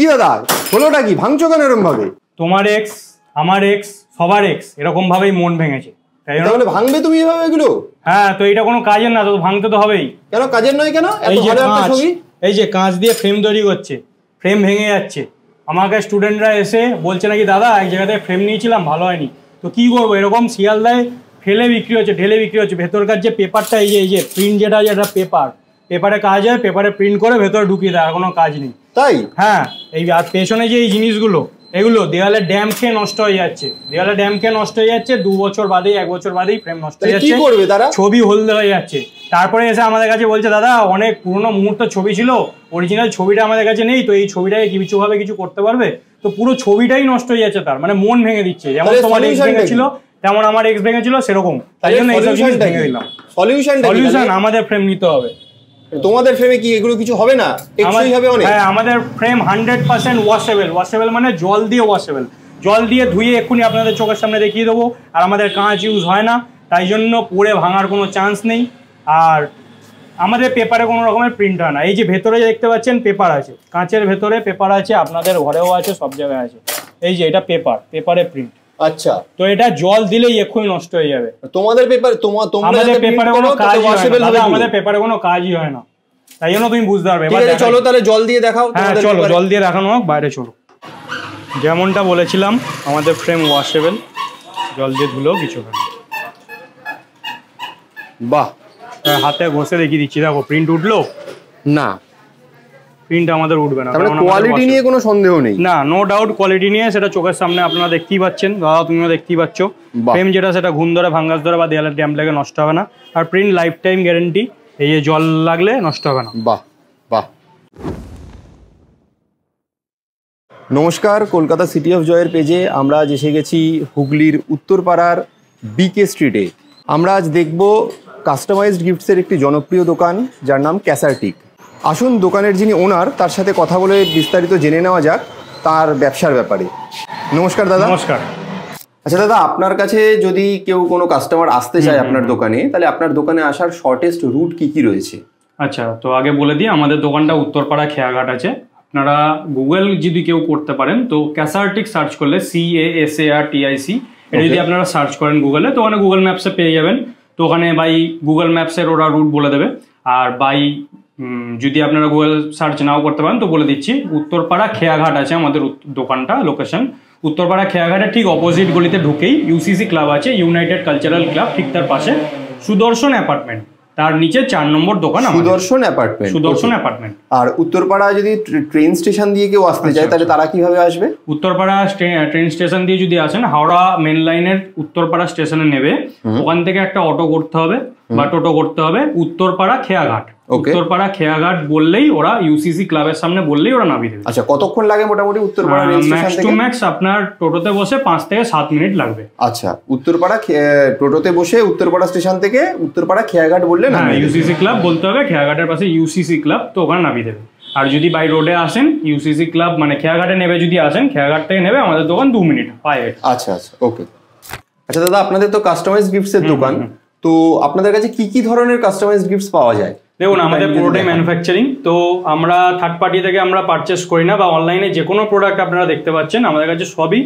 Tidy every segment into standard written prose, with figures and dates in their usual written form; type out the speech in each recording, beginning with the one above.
কি দাদা হলোটা কি, ভাঙছো কেন এরকম ভাবে? তোমার এক্স, আমার এক্স, সবার এক্স এরকম ভাবেই মন ভেঙেছে, তাহলে ভাঙবে তুমি এভাবে এগুলো? হ্যাঁ, তো এটা কোনো কাজের না, তো ভাঙতে তো হবেই। কেন কাজের নয় কেন? এই যে কাঁচ দিয়ে ফ্রেম তৈরি করছে, ফ্রেম ভেঙে যাচ্ছে। আমাকে স্টুডেন্টরা এসে বলছে নাকি দাদা এক জায়গাতে ফ্রেম নিয়েছিলাম ভালো হয়নি, তো কি করবো, এরকম শিয়ালদায় ফেলে বিক্রি হচ্ছে, ঢেলে বিক্রি হচ্ছে। ভেতরকার যে পেপারটা, এই যে প্রিন্ট যেটা আছে, এটা পেপারে কাজ হয়, পেপারে প্রিন্ট করে ভেতরে ঢুকিয়ে দেয়, আর কোনো কাজ নেই। তাই? হ্যাঁ। এই আর পেছনে যে এই জিনিসগুলো, এগুলো দেওয়ালে ড্যাম খেয়ে নষ্ট হয়ে যাচ্ছে, দেওয়ালে ড্যাম খেয়ে নষ্ট হয়ে যাচ্ছে, 2 বছর বাদেই 1 বছর বাদেই ফ্রেম নষ্ট হয়ে যাচ্ছে। কি করবে তারা? ছবি হলদে হয়ে যাচ্ছে। তারপরে এসে আমাদের কাছে বলছে দাদা অনেক পুরোনো মুহূর্ত ছবি ছিল, অরিজিনাল ছবিটা আমাদের কাছে নেই, তো এই ছবিটাকে কিছুভাবে কিছু করতে পারবে? তো পুরো ছবিটাই নষ্ট হয়ে যাচ্ছে, তার মানে মন ভেঙে দিচ্ছে। যেমন তোমার এক্স ভেঙেছিল তেমন আমার এক্স ভেঙেছিল, সেরকম। তাই জন্য এইসব জিনিস ভেঙে দিলাম। সলিউশন আমাদের ফ্রেম নিতে হবে। তোমাদের ফ্রেমে কি এগুলো কিছু হবে না? টেকসই হবে অনেক। হ্যাঁ, আমাদের ফ্রেম 100% ওয়াশেবল মানে জল দিয়ে ওয়াশেবল, জল দিয়ে ধুয়ে এক্ষুনি আপনাদের চোখের সামনে দেখিয়ে দেবো। আর আমাদের কাঁচ ইউজ হয় না, তাই জন্য পড়ে ভাঙার কোনো চান্স নেই। আর আমাদের পেপারে কোনো রকমের প্রিন্ট হয় না। এই যে ভেতরে দেখতে পাচ্ছেন পেপার আছে, কাঁচের ভেতরে পেপার আছে, আপনাদের ঘরেও আছে, সব জায়গায় আছে। এই যে এটা পেপারে প্রিন্ট। আচ্ছা, তো এটা জল দিলেই এক্ষুনি নষ্ট হয়ে যাবে। তোমাদের পেপার আমাদের পেপারে কোনো কাজই হয় না, আমাদের পেপারে কোনো কাজই হয় না, তাই জন্য তুমি বুঝতে পারবে। চলো তাহলে জল দিয়ে দেখাও। হ্যাঁ চলো, জল দিয়ে দেখানো হোক, বাইরে চলো। যেমনটা বলেছিলাম আমাদের ফ্রেম ওয়াশেবল, জল দিয়ে ধুলেও কিছু হয় না। বাহ, হাতে ঘষে দেখিয়ে দিচ্ছি, দেখো প্রিন্ট উঠলো না? প্রিন্ট আমাদের উঠবে না। কোয়ালিটি নিয়ে কোনো সন্দেহ নেই? না, নো ডাউট কোয়ালিটি নিয়ে, সেটা চোখের সামনে আপনারা দেখতেই পাচ্ছেন, দাদা তুমিও দেখতেই পাচ্ছ। ফ্রেম যেটা সেটা ঘুণ ধরে, ভাঙ্গাস ধরে বা দেয়ালের ড্যাম্প লেগে নষ্ট হবে না। আর প্রিন্ট লাইফ টাইম গ্যারেন্টি, এই যে জল লাগলে নষ্ট হবে না। বাহ বাহ। নমস্কার, কলকাতা সিটি অফ জয়ের পেজে আমরা আজ এসে গেছি হুগলির উত্তরপাড়ার বিকে স্ট্রিটে। আমরা আজ দেখব কাস্টমাইজড গিফটসের একটি জনপ্রিয় দোকান, যার নাম ক্যাসারটিক। আসুন দোকানের যিনি ওনার তার সাথে কথা বলে বিস্তারিত জেনে নেওয়া যাক তার ব্যবসার ব্যাপারে। নমস্কার দাদা। নমস্কার। আচ্ছা দাদা, আপনার কাছে যদি কেউ কোনো কাস্টমার আসতে চায় আপনার দোকানে, তাহলে আপনার দোকানে আসার শর্টেস্ট রুট কি কি রয়েছে? আচ্ছা, তো আগে বলে দিই, আমাদের দোকানটা উত্তরপাড়া খেয়াঘাট আছে। আপনারা গুগল যদি কেউ করতে পারেন, তো ক্যাসারটিক সার্চ করলে, CASARTIC, এটা যদি আপনারা সার্চ করেন গুগলে, তো ওখানে গুগল ম্যাপসে পেয়ে যাবেন। তো ওখানে বাই গুগল ম্যাপসের ওরা রুট বলে দেবে। আর বাই যদি আপনারা গুগল সার্চ নাও করতে পারেন, তো বলে দিচ্ছি, উত্তরপাড়া খেয়াঘাট আছে আমাদের দোকানটা, লোকেশন উত্তরপাড়া খেয়াঘাটের ঠিক অপোজিট গলিতে ঢুকেই UCC ক্লাব আছে, ইউনাইটেড কালচারাল ক্লাব, ঠিক তার পাশে সুদর্শন অ্যাপার্টমেন্ট, তার নিচে 4 নম্বর দোকান। সুদর্শন অ্যাপার্টমেন্ট। আর উত্তরপাড়া যদি ট্রেন স্টেশন দিয়ে কেউ আসতে চায়, তাহলে তারা কিভাবে আসবে? উত্তরপাড়া ট্রেন স্টেশন দিয়ে যদি আসেন, হাওড়া মেন লাইনের উত্তরপাড়া স্টেশনে নেবে, ওখান থেকে একটা অটো করতে হবে বা টোটো করতে হবে, উত্তরপাড়া খেয়াঘাট। উত্তরপাড়া খেয়াঘাট বললেই ওরা, UCC ক্লাবের সামনে বললেই ওরা নামিয়ে দেবে। আচ্ছা, কতক্ষণ লাগে মোটামুটি উত্তরপাড়া রেল স্টেশন থেকে? ম্যাক্স টু ম্যাক্স আপনার টোটোতে বসে 5 থেকে 7 মিনিট লাগবে। আচ্ছা, উত্তরপাড়া টোটোতে বসে উত্তরপাড়া স্টেশন থেকে উত্তরপাড়া খেয়াঘাট বললে না? হ্যাঁ, UCC ক্লাব বলতে হবে, খেয়াঘাটের পাশে UCC ক্লাব, তো ওখানে নামিয়ে দেবে। আর যদি বাই রোডে আসেন, UCC ক্লাব মানে খেয়াঘাটে নেবে, যদি আসেন খেয়াঘাট থেকে নেবে, আমাদের দোকান 2 মিনিট পায়ে। আচ্ছা আচ্ছা, ওকে। আচ্ছা দাদা, আপনাদের তো কাস্টমাইজ গিফটস এর দোকান, তো আপনাদের কাছে কি কি ধরনের কাস্টমাইজ গিফটস পাওয়া যায়? দেখুন, আমাদের পুরোটাই ম্যানুফ্যাকচারিং, তো আমরা থার্ড পার্টি থেকে আমরা পারচেস করি না, বা অনলাইনে যে কোনো প্রোডাক্ট আপনারা দেখতে পাচ্ছেন আমাদের কাছে সবই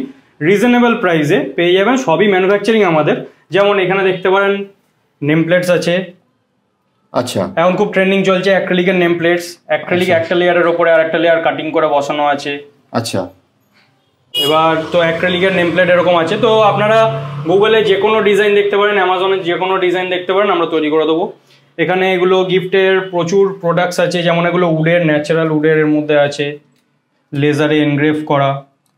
রিজনেবল প্রাইসে পেয়ে যাবেন, সবই ম্যানুফ্যাকচারিং আমাদের। যেমন এখানে দেখতে পারেন নেম প্লেটস আছে। আচ্ছা, এখন খুব ট্রেন্ডিং চলছে অ্যাক্রিলিকের নেম প্লেটস। অ্যাক্রিলিক একটা লেয়ারের ওপরে আর একটা লেয়ার কাটিং করে বসানো আছে। আচ্ছা, এবার তো অ্যাক্রিলিকের নেম প্লেট এরকম আছে, তো আপনারা গুগলে যে কোনো ডিজাইন দেখতে পারেন, অ্যামাজনে যে কোনো ডিজাইন দেখতে পারেন, আমরা তৈরি করে দেবো। এখানে এগুলো গিফটের প্রচুর প্রোডাক্টস আছে, যেমন এগুলো উডের, ন্যাচারাল উডের এর মধ্যে আছে, লেজারে এনগ্রেভ করা।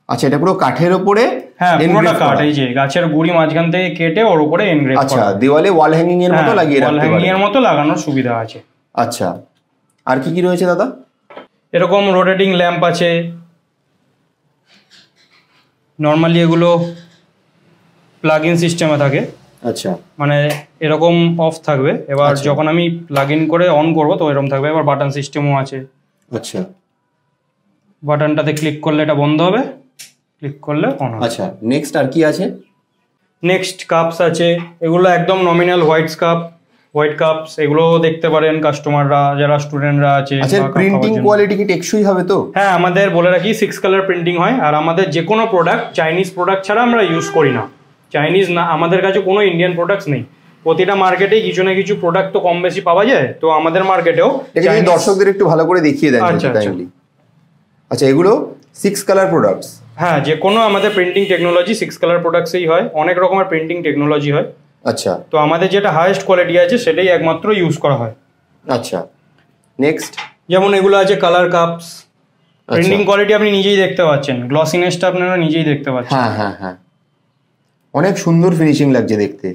আচ্ছা, এটা পুরো কাঠের উপরে? হ্যাঁ, পুরোটা কাঠ, এই যে গাছের গুড়ি মাঝখান থেকে কেটে ওর উপরে এনগ্রেভ করা। আচ্ছা, দেওয়ালে ওয়াল হ্যাঙ্গিং এর মতো লাগিয়ে রাখতে পারেন। ওয়াল হ্যাঙ্গিং এর মতো লাগানোর সুবিধা আছে। আচ্ছা, আর কি কি রয়েছে দাদা? এরকম রোটেটিং ল্যাম্প আছে। নরমালি এগুলো প্লাগ ইন সিস্টেমে থাকে। আচ্ছা, মানে এরকম অফ থাকবে, এবার যখন আমি প্লাগ ইন করে অন করব তো এরকম থাকবে। এবার বাটন সিস্টেমও আছে। আচ্ছা, বাটনটাতে ক্লিক করলে এটা বন্ধ হবে, ক্লিক করলে অন হবে। আচ্ছা, নেক্সট আর কি আছে? নেক্সট কাপস আছে, এগুলো একদম nominal white cup. White cups, এগুলো দেখতে পারেন কাস্টমাররা যারা স্টুডেন্টরা আছে। আচ্ছা, প্রিন্টিং কোয়ালিটি কি টেকসই হবে তো? হ্যাঁ, আমাদের বলে রাখি 6 কালার প্রিন্টিং হয়। আর আমাদের যে কোনো প্রোডাক্ট চাইনিজ প্রোডাক্ট ছাড়া আমরা ইউজ করি না। চাইনিজ না, আমাদের কাছে কোনো ইন্ডিয়ান প্রোডাক্টস নেই। প্রতিটা মার্কেটেই কিছু না কিছু প্রোডাক্ট তো কম বেশি পাওয়া যায়, তো আমাদের মার্কেটেও। দর্শকদের একটু ভালো করে দেখিয়ে দেন। আচ্ছা, এগুলো 6 কালার প্রোডাক্টস? হ্যাঁ, যে কোনো আমাদের প্রিন্টিং টেকনোলজি 6 কালার প্রোডাক্টসই হয়। অনেক রকমের প্রিন্টিং টেকনোলজি হয়। আচ্ছা, তো আমাদের যেটা হাইয়েস্ট কোয়ালিটি আছে সেটাই একমাত্র ইউজ করা হয়। আচ্ছা, নেক্সট যেমন এগুলো আছে কালার কাপস। প্রিন্টিং কোয়ালিটি আপনি নিজেই দেখতে পাচ্ছেন, গ্লসিনেসটা আপনারা নিজেই দেখতে পাচ্ছেন। হ্যাঁ হ্যাঁ হ্যাঁ, অনেক সুন্দর ফিনিশিং লাগছে দেখতে।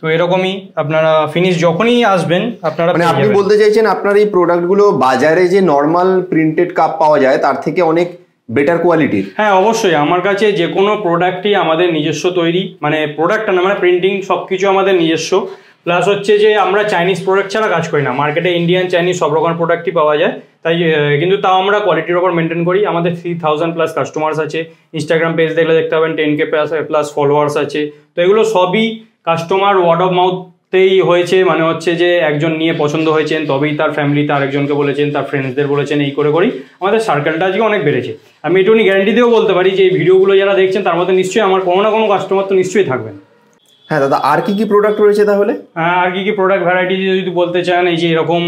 তো এরকমই আপনারা ফিনিশ যখনই আসবেন আপনারা, মানে আপনি বলতে চাইছেন আপনার এই প্রোডাক্টগুলো বাজারে যে নর্মাল প্রিন্টেড কাপ পাওয়া যায় তার থেকে অনেক বেটার কোয়ালিটির? হ্যাঁ, অবশ্যই। আমার কাছে যে কোনো প্রোডাক্টই আমাদের নিজস্ব তৈরি, মানে প্রোডাক্ট না, মানে প্রিন্টিং সবকিছু আমাদের নিজস্ব। প্লাস হচ্ছে যে আমরা চাইনিজ প্রোডাক্ট ছাড়া কাজ করি না। মার্কেটে ইন্ডিয়ান চাইনিজ সব রকম প্রোডাক্টই পাওয়া যায়, তাই কিন্তু তাও আমরা কোয়ালিটির ওপর মেনটেন করি। আমাদের 3000+ কাস্টমার্স আছে। ইনস্টাগ্রাম পেজ দেখলে দেখতে পাবেন 10K প্লাস ফলোয়ার্স আছে। তো এগুলো সবই কাস্টমার ওয়ার্ড অফ মাউথতেই হয়েছে। মানে হচ্ছে যে একজন নিয়ে পছন্দ হয়েছেন, তবেই তার ফ্যামিলিতে আরেকজনকে বলেছেন, তার ফ্রেন্ডসদের বলেছেন। এই করে করেই আমাদের সার্কেলটা আজকে অনেক বেড়েছে। আমি এটুকুনি গ্যারান্টি দিয়েও বলতে পারি যে এই ভিডিওগুলো যারা দেখছেন তার মধ্যে নিশ্চয়ই আমার কোনো না কোনো কাস্টমার তো নিশ্চয়ই থাকবেন। হ্যাঁ দাদা, আর কি কি প্রোডাক্ট রয়েছে তাহলে? হ্যাঁ, আর কি কি প্রোডাক্ট ভ্যারাইটি যদি বলতে চান, এই যে এরকম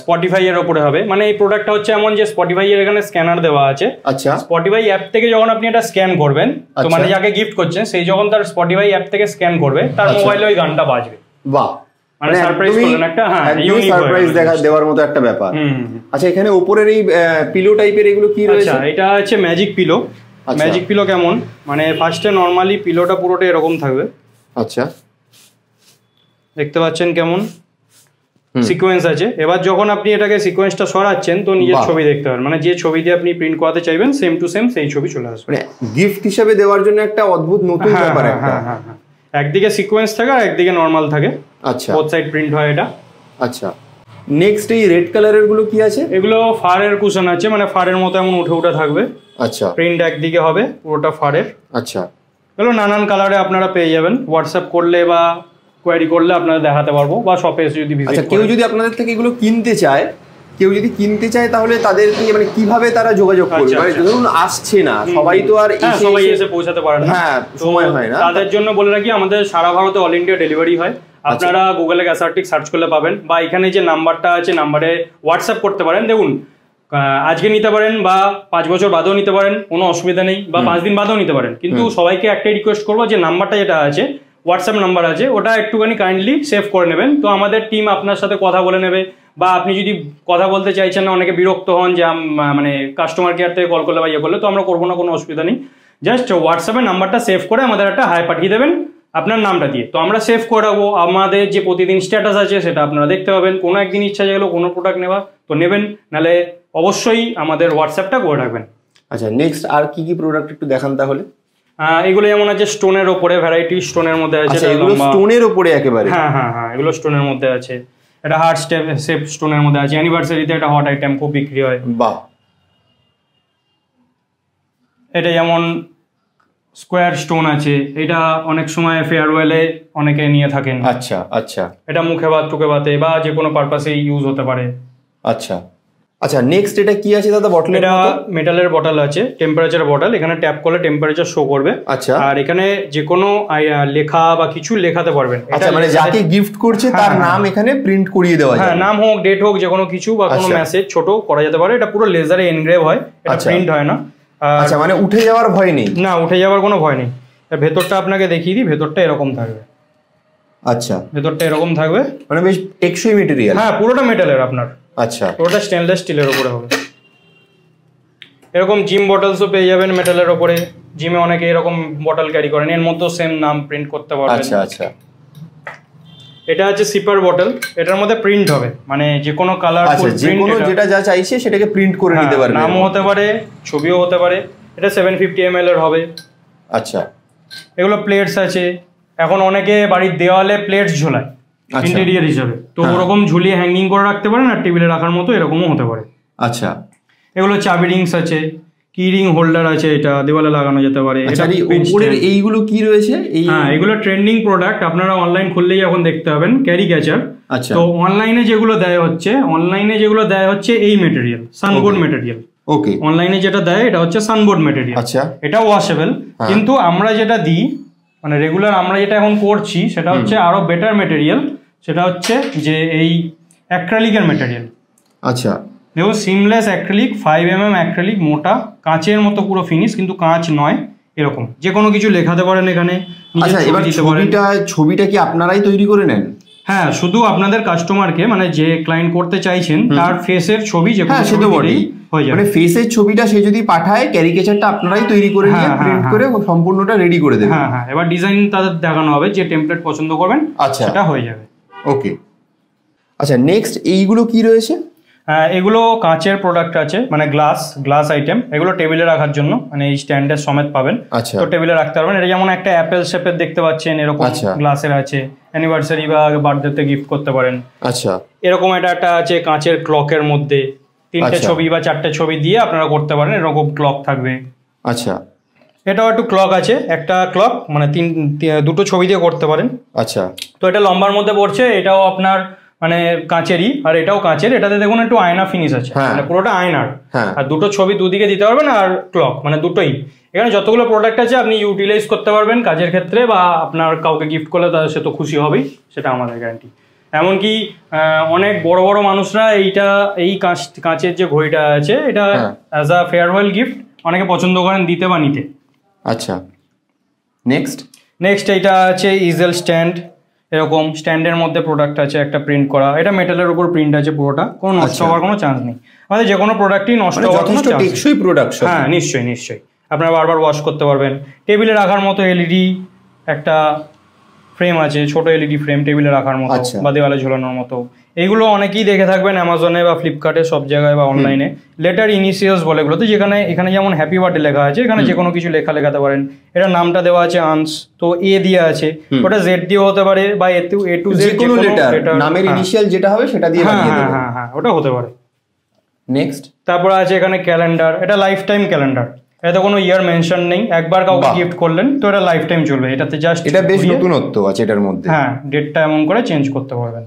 স্পটিফাই এর উপরে হবে। মানে এই প্রোডাক্টটা হচ্ছে এমন যে স্পটিফাই এর এখানে স্ক্যানার দেওয়া আছে। আচ্ছা, স্পটিফাই অ্যাপ থেকে যখন আপনি এটা স্ক্যান করবেন, তো মানে যাকে গিফট করছেন সেই যখন তার স্পটিফাই অ্যাপ থেকে স্ক্যান করবে, তার মোবাইলে ওই গানটা বাজবে। বাহ, মানে সারপ্রাইজ করলেন একটা। হ্যাঁ, ইউনিক সারপ্রাইজ দেওয়ার মতো একটা ব্যাপার। আচ্ছা, এখানে উপরের এই পিলো টাইপের এগুলো কি রয়েছে? আচ্ছা, এটা হচ্ছে ম্যাজিক পিলো। ম্যাজিক পিলো কেমন, মানে ফার্স্টে নরমালি পিলোটা পুরোটা এরকম থাকবে। আচ্ছা, দেখতে পাচ্ছেন কেমন সিকোয়েন্স আছে। এবার যখন আপনি এটাকে সিকোয়েন্সটা সরাচ্ছেন তো নিজের ছবি দেখতে পারেন। মানে যে ছবি দিয়ে আপনি প্রিন্ট করাতে চাইবেন সেম টু সেম সেই ছবি চলে আসবে। মানে গিফট হিসেবে দেওয়ার জন্য একটা অদ্ভুত নতুন ব্যাপার একটা। হ্যাঁ, একদিকে সিকোয়েন্স থাকে আর একদিকে নরমাল থাকে। আচ্ছা, বোথ সাইড প্রিন্ট হয় এটা। আচ্ছা, নেক্সট এই রেড কালারের গুলো কি আছে? এগুলো ফারের কুশন আছে, মানে ফারের মতো এমন উঠে উঠে থাকবে। আচ্ছা, প্রিন্ট একদিকে হবে পুরোটা ফারের। আচ্ছা, এগুলো নানান কালারে আপনারা পেয়ে যাবেন। হোয়াটসঅ্যাপ করলে বা কোয়ারি করলে আপনারা দেখাতে পারবো, বা শপে এসে যদি ভিজিট করেন। কেউ যদি আপনাদের থেকে এগুলো কিনতে চায়, তাহলে তাদের মানে কিভাবে তারা যোগাযোগ করবে? মানে ধরুন আসছে না সবাই, তো আর সবাই এসে পৌঁছাতে পারে না। হ্যাঁ, সময় হয় না। তাদের জন্য বলে রাখি আমাদের সারা ভারতে অল ইন্ডিয়া ডেলিভারি হয়। আপনারা গুগলে ক্যাসারটিক সার্চ করলে পাবেন, বা এখানে যে নাম্বারটা আছে নাম্বারে হোয়াটসঅ্যাপ করতে পারেন। দেখুন, আজকে নিতে পারেন বা 5 বছর বাদেও নিতে পারেন, কোনো অসুবিধা নেই, বা 5 দিন বাদেও নিতে পারেন। কিন্তু সবাইকে একটাই রিকোয়েস্ট করবো যে নাম্বারটা যেটা আছে, হোয়াটসঅ্যাপ নাম্বার আছে, ওটা একটুখানি কাইন্ডলি সেভ করে নেবেন। তো আমাদের টিম আপনার সাথে কথা বলে নেবে। বা আপনি যদি কথা বলতে চাইছেন না, অনেকে বিরক্ত হন যে মানে কাস্টমার কেয়ার থেকে কল করলে বা ইয়ে করলে, তো আমরা করবো না, কোনো অসুবিধা নেই। জাস্ট হোয়াটসঅ্যাপে নাম্বারটা সেভ করে আমাদের একটা হাই পাঠিয়ে দেবেন আপনার নামটা দিয়ে। তো আমরা সেভ করে রাখবো। আমাদের যে প্রতিদিন স্ট্যাটাস আছে সেটা আপনারা দেখতে পাবেন। কোনো একদিন ইচ্ছা যেগুলো কোনো প্রোডাক্ট নেওয়া তো নেবেন, নাহলে অবশ্যই আমাদের হোয়াটসঅ্যাপটা করে রাখবেন। আচ্ছা, নেক্সট আর কি কি প্রোডাক্ট একটু দেখান তাহলে। এগুলো যেমন আছে স্টোনের ওপরে, ভ্যারাইটি স্টোনের মধ্যে আছে। এগুলো স্টোনের ওপরে একেবারে? হ্যাঁ হ্যাঁ হ্যাঁ, এগুলো স্টোনের মধ্যে আছে। এটা হার্ট শেপ স্টোনের মধ্যে আছে। অ্যানিভার্সারিতে এটা হট আইটেম, খুব বিক্রি হয়। বাহ। এটা যেমন স্কোয়ার স্টোন আছে, এটা অনেক সময় ফেয়ারওয়েলে অনেকে নিয়ে থাকেন। আচ্ছা আচ্ছা, এটা মুখে ভাত টুকে ভাতে বা যে কোনো পারপাসে ইউজ হতে পারে। আচ্ছা আচ্ছা, নেক্সট এটা কি আছে দাদা? বটল? এটা মেটালের বটল আছে, টেম্পারেচার বটল। এখানে ট্যাপ করলে টেম্পারেচার শো করবে। আচ্ছা, আর এখানে যে কোনো লেখা বা কিছু লেখাতে পারবেন। আচ্ছা, মানে যাকে গিফট করছে তার নাম এখানে প্রিন্ট করিয়ে দেওয়া যায়? হ্যাঁ, নাম হোক, ডেট হোক, যে কোনো কিছু বা কোনো মেসেজ ছোট করা যেতে পারে। এটা পুরো লেজারে এনগ্রেভ হয়, এটা প্রিন্ট হয় না। আচ্ছা, মানে উঠে যাওয়ার ভয় নেই? না, উঠে যাওয়ার কোনো ভয় নেই। ভেতরটা আপনাকে দেখিয়ে দিই, ভেতরটা এরকম থাকবে। আচ্ছা, ভেতরটা এরকম থাকবে, মানে বেশ টেকসই মেটেরিয়াল? হ্যাঁ, পুরোটা মেটালের আপনার। আচ্ছা, পুরোটা স্টেনলেস স্টিলের উপরে হবে। এরকম জিম বটলসও পেয়ে যাবেন মেটালের উপরে। জিমে অনেকে এরকম বটল ক্যারি করেন, এর মধ্যেও সেম নাম প্রিন্ট করতে পারবেন। আচ্ছা আচ্ছা, এটা আছে সিপার বটল। এটার মধ্যে প্রিন্ট হবে, মানে যে কোনো কালারফুল প্রিন্ট, যেটা যা চাইছে সেটাকে প্রিন্ট করে নিতে পারবে। নামও হতে পারে, ছবিও হতে পারে। এটা 750 ml এর হবে। আচ্ছা, এগুলো প্লেটস আছে। এখন অনেকে বাড়ির দেওয়ালে প্লেটস ঝোলায় ইন্টেরিয়র হিসেবে, তো ওরকম ঝুলিয়ে হ্যাঙ্গিং করে রাখতে পারেন, আর টেবিলে রাখার মতো এরকমও হতে পারে। আচ্ছা, এগুলো চাবি রিংস আছে। কি রিং হোল্ডার আছে, এটা দেওয়ালে লাগানো যেতে পারে। আচ্ছা, উপরের এইগুলো কি রয়েছে? হ্যাঁ, এগুলো ট্রেন্ডিং প্রোডাক্ট, আপনারা অনলাইন খুললেই এখন দেখতে পাবেন, ক্যারি ক্যাচার। আচ্ছা, তো অনলাইনে যেগুলো দেয় হচ্ছে এই মেটেরিয়াল, সানবোর্ড মেটেরিয়াল। ওকে, অনলাইনে যেটা দেয় এটা হচ্ছে সানবোর্ড মেটেরিয়াল। আচ্ছা, এটা ওয়াশেবল, কিন্তু আমরা যেটা দিই মানে রেগুলার আমরা যেটা এখন করছি সেটা হচ্ছে আরো বেটার মেটেরিয়াল, সেটা হচ্ছে যে এই অ্যাক্রিলিকের মেটেরিয়াল। আচ্ছা, দেখুন সিমলেস অ্যাক্রিলিক, 5mm অ্যাক্রিলিক, মোটা কাঁচের মতো পুরো ফিনিশ, কিন্তু কাঁচ নয়, এরকম যে কোনো কিছু লেখাতে পারেন এখানে। আচ্ছা, এবার ছবিটা কি আপনারাই তৈরি করে নেন? হ্যাঁ, শুধু আপনাদের কাস্টমারকে মানে যে ক্লায়েন্ট করতে চাইছেন তার ফেসের ছবি যে কোনো ছবি দিলেই হয়ে যাবে। মানে ফেসের ছবিটা সে যদি পাঠায়, ক্যারিকেচারটা আপনারাই তৈরি করে নিয়ে প্রিন্ট করে সম্পূর্ণটা রেডি করে দেবেন। হ্যাঁ হ্যাঁ, এবার ডিজাইন তাদের দেখানো হবে, যে টেমপ্লেট পছন্দ করবেন সেটা হয়ে যাবে। ওকে, আচ্ছা, নেক্সট এইগুলো কি রয়েছে? এগুলো কাঁচের প্রোডাক্ট আছে, মানে গ্লাস আইটেম। এগুলো টেবিলে রাখার জন্য, মানে এই স্ট্যান্ডের সমেত পাবেন, তো টেবিলে রাখতে পারবেন। এটা যেমন একটা অ্যাপেল শেপের দেখতে পাচ্ছেন, এরকম গ্লাসের আছে, অ্যানিভার্সারি বা বার্থডেতে গিফট করতে পারেন। আচ্ছা, এরকম একটা আছে কাঁচের ক্লকের মধ্যে, 3টে ছবি বা 4টে ছবি দিয়ে আপনারা করতে পারেন, এরকম ক্লক থাকবে। আচ্ছা, এটাও একটু ক্লক আছে, একটা ক্লক মানে দুটো ছবি দিয়ে করতে পারেন। আচ্ছা, তো এটা লম্বার মধ্যে পড়ছে, এটাও আপনার মানে কাঁচেরই, আর এটাও কাঁচের। এটাতে দেখুন একটু আয়না ফিনিশ আছে, মানে পুরোটা আয়নার, আর দুটো ছবি দুদিকে দিতে পারবেন, আর ক্লক মানে দুটোই। এখানে যতগুলো প্রোডাক্ট আছে আপনি ইউটিলাইজ করতে পারবেন কাজের ক্ষেত্রে, বা আপনার কাউকে গিফট করলে তাদের সে তো খুশি হবেই, সেটা আমাদের গ্যারান্টি। এমনকি অনেক বড় বড় মানুষরা এই কাঁচের যে ঘড়িটা আছে, এটা অ্যাজ আ ফেয়ারওয়েল গিফট অনেকে পছন্দ করেন দিতে বা নিতে। আচ্ছা, নেক্সট এইটা আছে ইজেল স্ট্যান্ড। এরকম স্ট্যান্ডের মধ্যে প্রোডাক্ট আছে একটা প্রিন্ট করা, এটা মেটালের উপর প্রিন্ট আছে পুরোটা, কোনো নষ্ট হওয়ার কোনো চান্স নেই। আমাদের যে কোনো প্রোডাক্টই নষ্ট হওয়ার কোনো চান্স টেকসই প্রোডাক্ট। হ্যাঁ, নিশ্চয়ই আপনারা বারবার ওয়াশ করতে পারবেন। টেবিলে রাখার মতো এলইডি একটা ফ্রেম আছে, ছোট এলইডি ফ্রেম টেবিলে রাখার মতো বা দেওয়ালে ঝোলানোর মতো। এইগুলো অনেকেই দেখে থাকবেন অ্যামাজনে বা ফ্লিপকার্টে, সব জায়গায় বা অনলাইনে। লেটার ইনিশিয়ালস বলে এগুলোতে, এখানে যেমন হ্যাপি বার্থডে লেখা আছে, এখানে যে কোনো কিছু লেখাতে পারেন। এটা নামটা দেওয়া আছে আনস, তো এ দিয়ে আছে, ওটা জেড দিয়ে হতে পারে, বা এ টু জেড, যে কোনো লেটার নামের ইনিশিয়াল যেটা হবে সেটা দিয়ে বানিয়ে দেবেন। হ্যাঁ, ওটা হতে পারে। নেক্সট, তারপর আছে এখানে ক্যালেন্ডার, এটা লাইফ টাইম ক্যালেন্ডার, এতে কোনো ইয়ার মেনশন নেই, একবার কাউকে গিফট করলেন তো এটা লাইফ টাইম চলবে। এটাতে জাস্ট এটা বেশ নতুনত্ব আছে এটার মধ্যে। হ্যাঁ, ডেটটা এমন করে চেঞ্জ করতে পারবেন,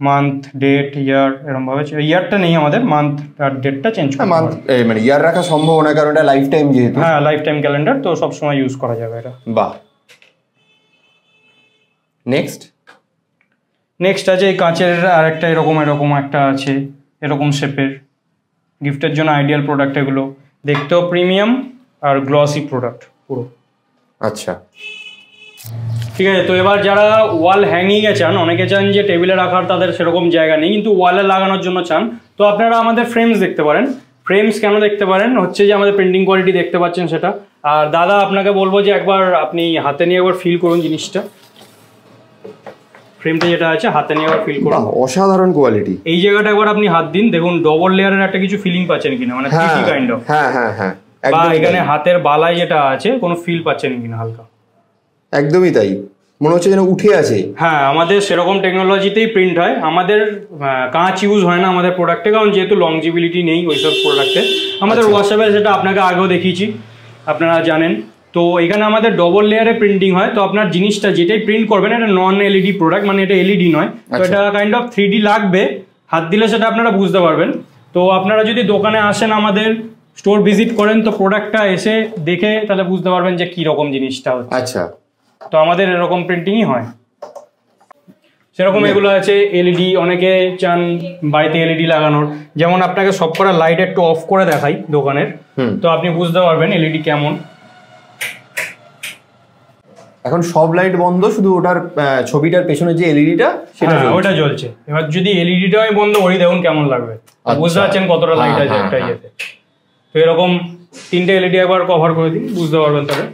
মান্থ, ডেট, ইয়ার, এরকম ভাবে। ইয়ারটা নেই আমাদের, মান্থ আর ডেটটা চেঞ্জ করতে পারবেন। মানে ইয়ার রাখা সম্ভব না, কারণ এটা লাইফ টাইম যেহেতু। হ্যাঁ, লাইফ টাইম ক্যালেন্ডার, তো সব সময় ইউজ করা যাবে এটা। বাহ। নেক্সট আছে এই কাঁচের আরেকটা এরকম একটা আছে, এরকম শেপের, গিফটের জন্য আইডিয়াল প্রোডাক্ট এগুলো। দেখতেও প্রিমিয়াম আর গ্লসি প্রোডাক্ট পুরো। আচ্ছা, ঠিক আছে। তো এবার যারা ওয়াল হ্যাঙ্গিংয়ে চান, অনেকে চান যে টেবিলে রাখার তাদের সেরকম জায়গা নেই, কিন্তু ওয়ালে লাগানোর জন্য চান, তো আপনারা আমাদের ফ্রেমস দেখতে পারেন। ফ্রেমস কেন দেখতে পারেন হচ্ছে যে আমাদের প্রিন্টিং কোয়ালিটি দেখতে পাচ্ছেন সেটা। আর দাদা আপনাকে বলবো যে একবার আপনি হাতে নিয়ে একবার ফিল করুন জিনিসটা, ফ্রেমটা যেটা আছে হাতে নিয়ে একবার ফিল করুন। অসাধারণ কোয়ালিটি। এই জায়গাটা একবার আপনি হাত দিন, দেখুন ডবল লেয়ারের একটা কিছু ফিলিং পাচ্ছেন কিনা, মানে 3D কাইন্ড অফ। হ্যাঁ, বা এখানে হাতের বালাই যেটা আছে কোনো ফিল পাচ্ছেন কিনা হালকা। একদমই তাই, মনে হচ্ছে যেন উঠে আছে। হ্যাঁ, আমাদের সেরকম টেকনোলজিতেই প্রিন্ট হয়, আমাদের কাঁচ ইউজ হয় না আমাদের প্রোডাক্টে, কারণ যেহেতু লংজিবিলিটি নেই ওইসব প্রোডাক্টে। আমাদের ওয়াশেবল, সেটা আপনাকে আগেও দেখিয়েছি, আপনারা জানেন। তো এখানে আমাদের ডবল লেয়ারে প্রিন্টিং হয়, তো আপনার জিনিসটা যেটাই প্রিন্ট করবেন এটা নন এলইডি প্রোডাক্ট, মানে এটা এলইডি নয়, তো এটা কাইন্ড অফ 3D লাগবে, হাত দিলে সেটা আপনারা বুঝতে পারবেন। তো আপনারা যদি দোকানে আসেন, আমাদের স্টোর ভিজিট করেন, তো প্রোডাক্টটা এসে দেখে তাহলে বুঝতে পারবেন যে কি রকম জিনিসটা হচ্ছে। আচ্ছা, তো আমাদের এরকম প্রিন্টিংই হয়। সেরকম এগুলো আছে এলইডি, অনেকে চান বাড়িতে এলইডি লাগানোর, যেমন আপনাকে সব করা লাইট একটু অফ করে দেখাই দোকানের, তো আপনি বুঝতে পারবেন এলইডি কেমন। এখন সব লাইট বন্ধ, শুধু ওটার ছবিটার পেছনে যে এলইডিটা সেটা ওটা জ্বলছে। এবার যদি এলইডিটাই বন্ধ করি দেখুন কেমন লাগবে, বুঝতে পারছেন কতটা লাইট আছে একটা ইয়েতে। তো এরকম 3টে এলইডি একবার কভার করে দিন, বুঝতে পারবেন তবে।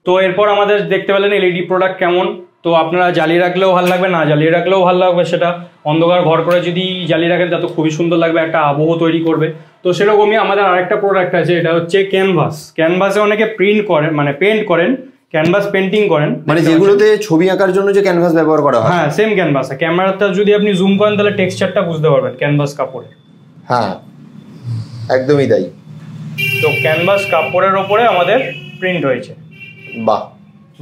তো এরপর আমাদের দেখতে পেলেন এলইডি প্রোডাক্ট কেমন। তো আপনারা জ্বালিয়ে রাখলেও ভালো লাগবে, না জ্বালিয়ে রাখলেও ভালো লাগবে, সেটা অন্ধকার ঘর করে যদি জ্বালিয়ে রাখেন তা তো খুবই সুন্দর লাগবে, একটা আবহ তৈরি করবে। তো সেরকমই আমাদের আরেকটা প্রোডাক্ট আছে, এটা হচ্ছে ক্যানভাস। ক্যানভাসে অনেকে প্রিন্ট করেন, মানে পেন্ট করেন, ক্যানভাস পেন্টিং করেন, মানে যেগুলোতে ছবি আঁকার জন্য যে ক্যানভাস ব্যবহার করা হয়। হ্যাঁ, সেম ক্যানভাস। ক্যামেরাটা যদি আপনি জুম করেন তাহলে টেক্সচারটা বুঝতে পারবেন ক্যানভাস কাপড়ে। হ্যাঁ, একদমই তাই। তো ক্যানভাস কাপড়ের ওপরে আমাদের প্রিন্ট হয়েছে। বাহ,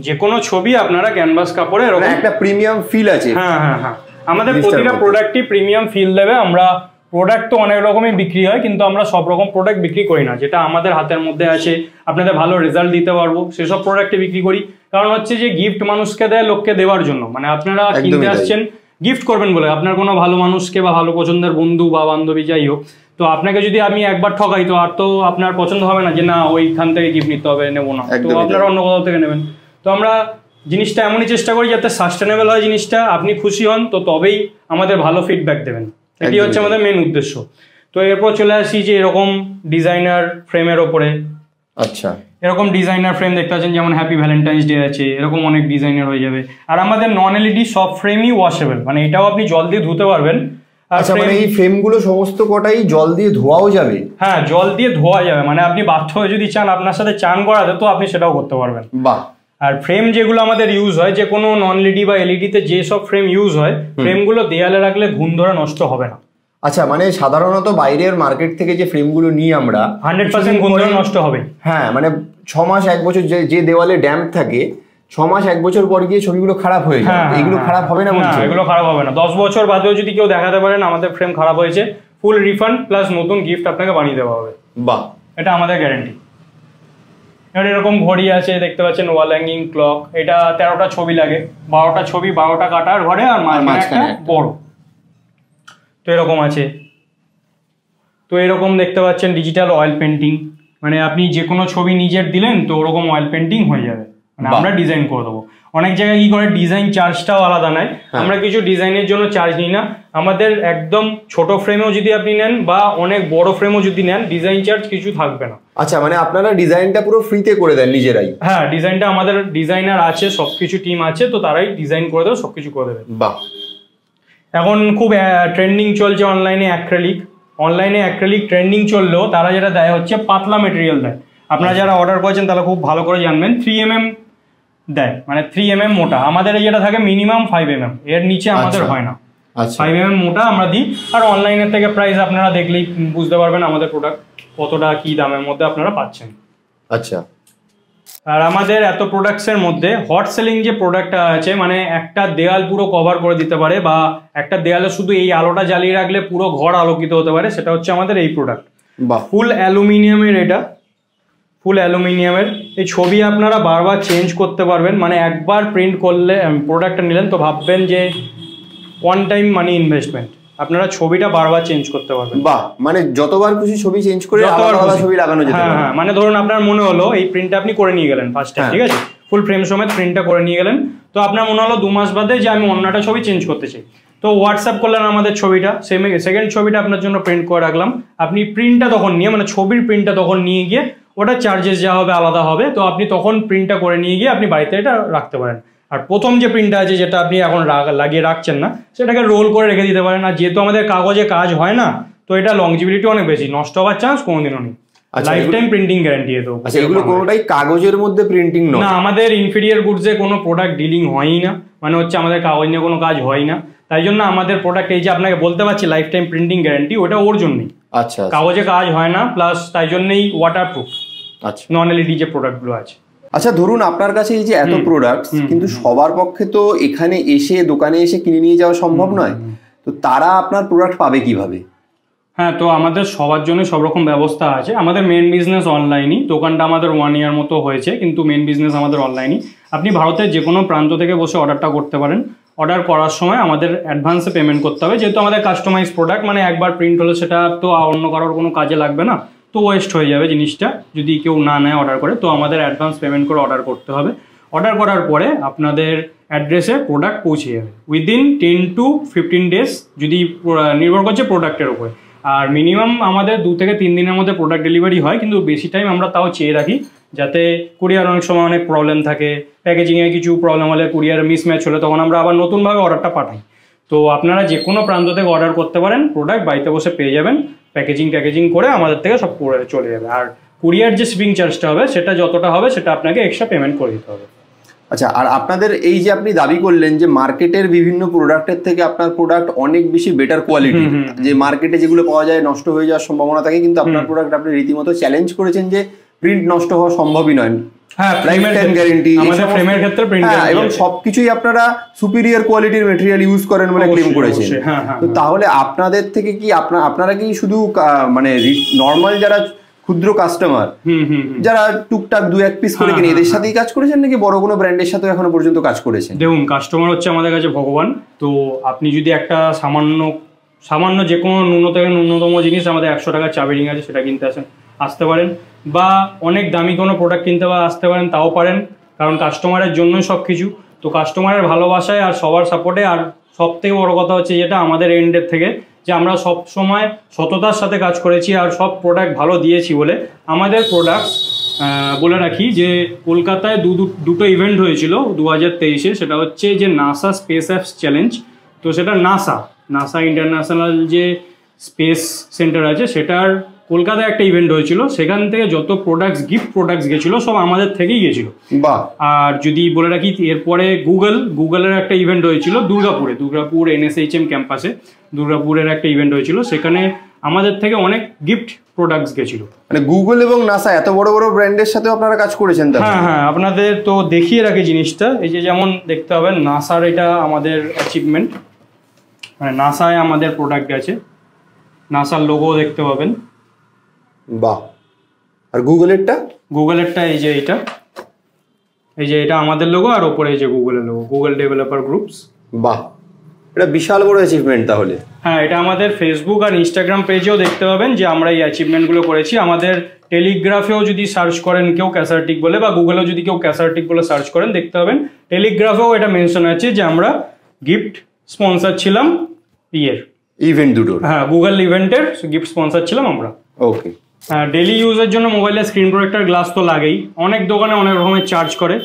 যে কোনো ছবি আপনারা ক্যানভাস কাপড়ে এরকম একটা প্রিমিয়াম ফিল আছে। হ্যাঁ হ্যাঁ হ্যাঁ, আমাদের প্রতিটা প্রোডাক্টই প্রিমিয়াম ফিল দেবে। আমরা প্রোডাক্ট তো অনেক রকমই বিক্রি হয়, কিন্তু আমরা সব রকম প্রোডাক্ট বিক্রি করি না। যেটা আমাদের হাতের মধ্যে আছে, আপনাদের ভালো রেজাল্ট দিতে পারবো, সেসব প্রোডাক্টে বিক্রি করি। কারণ হচ্ছে যে গিফট মানুষকে দেয় লোককে দেওয়ার জন্য, মানে আপনারা কিনতে আসছেন গিফট করবেন বলে, আপনার কোনো ভালো মানুষকে বা ভালো পছন্দের বন্ধু বা বান্ধবী যাই হোক, তো আপনাকে যদি আমি একবার ঠকাই তো আর তো আপনার পছন্দ হবে না যে না ওইখান থেকে গিফট নিতে হবে, নেবো না, তো আপনারা অন্য কোথাও থেকে নেবেন। তো আমরা জিনিসটা এমনই চেষ্টা করি যাতে সাস্টেনেবল হয় জিনিসটা, আপনি খুশি হন, তো তবেই আমাদের ভালো ফিডব্যাক দেবেন। এটি হচ্ছে আমাদের মেন উদ্দেশ্য। তো এরপর চলে আসি যে এরকম ডিজাইনার ফ্রেমের ওপরে। আচ্ছা, এরকম ডিজাইনার ফ্রেম দেখতে পাচ্ছেন, যেমন হ্যাপি ভ্যালেন্টাইন্স ডে আছে, এরকম অনেক ডিজাইনার হয়ে যাবে। আর আমাদের নন এলইডি সব ফ্রেমই ওয়াশেবল, মানে এটাও আপনি জল দিয়ে ধুতে পারবেন। আচ্ছা, মানে এই ফ্রেমগুলো সমস্ত কটাই জল দিয়ে ধোয়াও যাবে? হ্যাঁ, জল দিয়ে ধোয়া যাবে, মানে আপনি বাথরুমে যদি চান আপনার সাথে চান করাতে তো আপনি সেটাও করতে পারবেন। বাহ। আর ফ্রেম যেগুলো আমাদের ইউজ হয়, যে কোনো নন এলইডি বা এলইডিতে যে সব ফ্রেম ইউজ হয়, ফ্রেমগুলো দেয়ালে রাখলে ঘুণ ধরে নষ্ট হবে না। আচ্ছা, মানে সাধারণত বাইরের মার্কেট থেকে যে ফ্রেমগুলো নিই আমরা 100% ঘুণ ধরে নষ্ট হবে। হ্যাঁ, মানে 6 মাস 1 বছর যে দেওয়ালে ড্যাম্প থাকে, 6 মাস 1 বছর পর গিয়ে ছবিগুলো খারাপ হয়ে যায়। এগুলো খারাপ হবে না বলছেন? এগুলো খারাপ হবে না। 10 বছর বাদেও যদি কেউ দেখাতে পারেন আমাদের ফ্রেম খারাপ হয়েছে, ফুল রিফান্ড প্লাস নতুন গিফট আপনাকে বানিয়ে দেওয়া হবে। বাহ, এটা আমাদের গ্যারান্টি। এবার এরকম ঘড়ি আছে দেখতে পাচ্ছেন, ওয়াল হ্যাঙ্গিং ক্লক। এটা 13টা ছবি লাগে, 12টা ছবি 12টা কাটার ঘরে, আর মাঝখানে একটা বড়। তো এরকম আছে। তো এরকম দেখতে পাচ্ছেন ডিজিটাল অয়েল পেন্টিং, মানে আপনি যে কোনো ছবি নিজের দিলেন তো ওরকম অয়েল পেন্টিং হয়ে যাবে, মানে আমরা ডিজাইন করে দেবো। অনেক জায়গায় কি করে ডিজাইন চার্জটাও আলাদা নেয়, আমরা কিছু ডিজাইনের জন্য চার্জ নিই না। আমাদের একদম ছোট ফ্রেমেও যদি আপনি নেন বা অনেক বড় ফ্রেমও যদি নেন, ডিজাইন চার্জ কিছু থাকবে না। আচ্ছা, মানে আপনারা ডিজাইনটা পুরো ফ্রিতে করে দেন নিজেরাই? হ্যাঁ, ডিজাইনটা আমাদের ডিজাইনার আছে, সবকিছু টিম আছে, তো তারাই ডিজাইন করে দেবে, সবকিছু করে দেবে। বাহ। এখন খুব ট্রেন্ডিং চলছে অনলাইনে অ্যাক্রিলিক ট্রেন্ডিং চললেও তারা যেটা দেয় হচ্ছে পাতলা মেটেরিয়াল দেয়। আপনারা যারা অর্ডার করেছেন তারা খুব ভালো করে জানবেন, 3mm দেয়, মানে 3mm মোটা। আমাদের এই যেটা থাকে মিনিমাম 5mm, এর নিচে আমাদের হয় না। 5mm মোটা আমরা দিই। আর অনলাইনের থেকে প্রাইস আপনারা দেখলেই বুঝতে পারবেন আমাদের প্রোডাক্ট কতটা কি দামের মধ্যে আপনারা পাচ্ছেন। আচ্ছা, আর আমাদের এত প্রোডাক্টসের মধ্যে হট সেলিং যে প্রোডাক্টটা আছে, মানে একটা দেয়াল পুরো কভার করে দিতে পারে, বা একটা দেয়ালে শুধু এই আলোটা জ্বালিয়ে রাখলে পুরো ঘর আলোকিত হতে পারে, সেটা হচ্ছে আমাদের এই প্রোডাক্ট। ফুল অ্যালুমিনিয়ামের, এটা ফুল অ্যালুমিনিয়ামের। এই ছবি আপনারা বারবার চেঞ্জ করতে পারবেন, মানে একবার প্রিন্ট করলে প্রোডাক্টটা নিলেন তো ভাববেন যে ওয়ান টাইম মানি ইনভেস্টমেন্ট, আপনারা ছবিটা বারবার চেঞ্জ করতে পারবেন। বাহ, মানে যতবার খুশি ছবি চেঞ্জ করে আলাদা ছবি লাগানো যেতে পারে। হ্যাঁ, মানে ধরুন আপনার মনে হলো এই প্রিন্টটা আপনি করে নিয়ে গেলেন ফার্স্ট টাইম, ঠিক আছে, ফুল ফ্রেম সমেত প্রিন্টটা করে নিয়ে গেলেন, তো আপনার মনে হলো 2 মাস বাদে যে আমি অন্য একটা ছবি চেঞ্জ করতে চাই, তো হোয়াটসঅ্যাপ করলেন আমাদের ছবিটা, সেকেন্ড ছবিটা আপনার জন্য প্রিন্ট করে রাখলাম। আপনি প্রিন্টটা তখন নিয়ে, মানে ছবির প্রিন্টটা তখন নিয়ে গিয়ে, ওটা চার্জেস যা হবে আলাদা হবে, তো আপনি তখন প্রিন্টটা করে নিয়ে গিয়ে আপনি বাড়িতে এটা রাখতে পারেন। আর প্রথম যে প্রিন্টটা আছে যেটা আপনি এখন লাগিয়ে রাখছেন না, সেটাকে রোল করে রেখে দিতে পারেন। আর যেহেতু আমাদের কাগজে কাজ হয় না, তো এটা লংজিবিলিটি অনেক বেশি, নষ্ট হওয়ার চান্স কোনোদিনও নেই। লাইফ টাইম প্রিন্টিং গ্যারান্টি এতো। আচ্ছা, এগুলো কোনোটাই কাগজের মধ্যে প্রিন্টিং নয়? না, আমাদের ইনফিরিয়ার গুডসে কোনো প্রোডাক্ট ডিলিং হয়ই না, মানে হচ্ছে আমাদের কাগজ নিয়ে কোনো কাজ হয় না। তাই জন্য আমাদের প্রোডাক্ট এই যে আপনাকে বলতে পারছি লাইফ টাইম প্রিন্টিং গ্যারান্টি, ওটা ওর জন্যই। আচ্ছা, কাগজে কাজ হয় না, প্লাস তাই জন্যই ওয়াটারপ্রুফ। আচ্ছা, নন এলইডি যে প্রোডাক্টগুলো আছে। আচ্ছা, ধরুন আপনার কাছে এই যে এত প্রোডাক্ট, কিন্তু সবার পক্ষে তো এখানে এসে দোকানে এসে কিনে নিয়ে যাওয়া সম্ভব নয়, তো তারা আপনার প্রোডাক্ট পাবে কিভাবে? হ্যাঁ, তো আমাদের সবার জন্য সব রকম ব্যবস্থা আছে। আমাদের মেন বিজনেস অনলাইনই, দোকানটা আমাদের 1 ইয়ার মতো হয়েছে, কিন্তু মেন বিজনেস আমাদের অনলাইনই। আপনি ভারতের যে কোনো প্রান্ত থেকে বসে অর্ডারটা করতে পারেন। অর্ডার করার সময় আমাদের অ্যাডভান্সে পেমেন্ট করতে হবে, যেহেতু আমাদের কাস্টমাইজ প্রোডাক্ট, মানে একবার প্রিন্ট হলে সেটা তো অন্য কারোর কোনো কাজে লাগবে না, তো ওয়েস্ট হয়ে যাবে জিনিসটা যদি কেউ না নেয় অর্ডার করে। তো আমাদের অ্যাডভান্স পেমেন্ট করে অর্ডার করতে হবে। অর্ডার করার পরে আপনাদের অ্যাড্রেসে প্রোডাক্ট পৌঁছে যাবে উইদিন 10 to 15 ডেজ, যদি নির্ভর করছে প্রোডাক্টের উপরে। আর মিনিমাম আমাদের 2 থেকে 3 দিনের মধ্যে প্রোডাক্ট ডেলিভারি হয়, কিন্তু বেশি টাইম আমরা তাও চেয়ে রাখি, যাতে কুরিয়ার অনেক সময় অনেক প্রবলেম থাকে, প্যাকেজিংয়ে কিছু প্রবলেম হলে, কুরিয়ার মিসম্যাচ হলে, তখন আমরা আবার নতুনভাবে অর্ডারটা পাঠাই। তো আপনারা যে কোনো প্রান্ত থেকে অর্ডার করতে পারেন, প্রোডাক্ট বাড়িতে বসে পেয়ে যাবেন, প্যাকেজিং করে আমাদের থেকে সব করে চলে যাবে। আর কুরিয়ার যে শিপিং চার্জটা হবে সেটা যতটা হবে সেটা আপনাকে এক্সট্রা পেমেন্ট করে দিতে হবে। আচ্ছা, আর আপনাদের এই যে আপনি দাবি করলেন যে মার্কেটের বিভিন্ন প্রোডাক্টের থেকে আপনার প্রোডাক্ট অনেক বেশি বেটার কোয়ালিটি, যে মার্কেটে যেগুলো পাওয়া যায় নষ্ট হয়ে যাওয়ার সম্ভাবনা থাকে, কিন্তু আপনার প্রোডাক্ট আপনি রীতিমতো চ্যালেঞ্জ করেছেন যে প্রিন্ট নষ্ট হওয়া সম্ভবই নয়। হ্যাঁ, লাইফ টাইম গ্যারান্টি, আমাদের ফ্রেমের ক্ষেত্রে প্রিন্ট গ্যারান্টি এবং সবকিছুই আপনারা সুপিরিয়র কোয়ালিটির মেটেরিয়াল ইউজ করেন বলে ক্লেম করেছেন। তো তাহলে আপনাদের থেকে কি আপনারা কি শুধু মানে নর্মাল যারা ক্ষুদ্র কাস্টমার যারা টুকটাক 2-1 পিস করে কিনে এদের সাথেই কাজ করেছেন, নাকি বড় কোনো ব্র্যান্ডের সাথে এখনো পর্যন্ত কাজ করেছেন? দেখুন, কাস্টমার হচ্ছে আমাদের কাছে ভগবান। তো আপনি যদি একটা সামান্য যে কোনো ন্যূনতম জিনিস, আমাদের 100 টাকার চাবি রিং আছে, সেটা কিনতে আসতে পারেন, বা অনেক দামি কোনো প্রোডাক্ট কিনতে আসতে পারেন, তাও পারেন, কারণ কাস্টমারের জন্যই সব কিছু। তো কাস্টমারের ভালোবাসায় আর সবার সাপোর্টে, আর সব থেকে বড় কথা হচ্ছে যেটা আমাদের এন্ডের থেকে, যে আমরা সব সময় সততার সাথে কাজ করেছি আর সব প্রোডাক্ট ভালো দিয়েছি বলে আমাদের প্রোডাক্ট। বলে রাখি যে কলকাতায় দুটো ইভেন্ট হয়েছিল 2023-এ, সেটা হচ্ছে যে নাসা স্পেস অ্যাপস চ্যালেঞ্জ। তো সেটা নাসা ইন্টারন্যাশনাল যে স্পেস সেন্টার আছে, সেটার কলকাতায় একটা ইভেন্ট হয়েছিল। সেখান থেকে যত গিফট প্রোডাক্টস গেছিলো সব আমাদের থেকেই গেছিলো। আর যদি বলে রাখি, এরপরে গুগলের একটা ইভেন্ট হয়েছিল দুর্গাপুর NSHM ক্যাম্পাসে, দুর্গাপুরের একটা ইভেন্ট হয়েছিল, সেখানে আমাদের থেকে অনেক গিফট প্রোডাক্টস গেছিল। মানে গুগল এবং নাসা এত বড় বড় ব্র্যান্ডের সাথেও আপনারা কাজ করেছেন? হ্যাঁ, আপনাদের তো দেখিয়ে রাখি জিনিসটা। এই যে যেমন দেখতে পাবেন নাসার, এটা আমাদের অ্যাচিভমেন্ট, মানে নাসায় আমাদের প্রোডাক্ট গেছে, নাসার লোগো দেখতে পাবেন। বাহ। আর গুগলেরটা এই যে এটা আমাদের লোগো, আর ওপরে এই যে গুগলের লোগো, গুগল ডেভেলপার গ্রুপস। বাহ, এটা বিশাল বড় অ্যাচিভমেন্ট তাহলে। হ্যাঁ, এটা আমাদের ফেসবুক আর ইনস্টাগ্রাম পেজেও দেখতে পাবেন যে আমরা এই অ্যাচিভমেন্টগুলো করেছি। আমাদের টেলিগ্রাফেও যদি সার্চ করেন কেউ ক্যাসারটিক বলে, বা গুগলেও যদি কেউ ক্যাসারটিক বলে সার্চ করেন, দেখতে পাবেন টেলিগ্রাফেও এটা মেনশন আছে যে আমরা গিফট স্পন্সর ছিলাম ইভেন্ট দুটোর। হ্যাঁ, গুগল ইভেন্টের গিফট স্পন্সর ছিলাম আমরা। ওকে। ডেলি ইউজের জন্য মোবাইলের স্ক্রিন প্রোটেক্টর গ্লাস তো লাগেই। অনেক দোকানে অনেক রকমের চার্জ করে।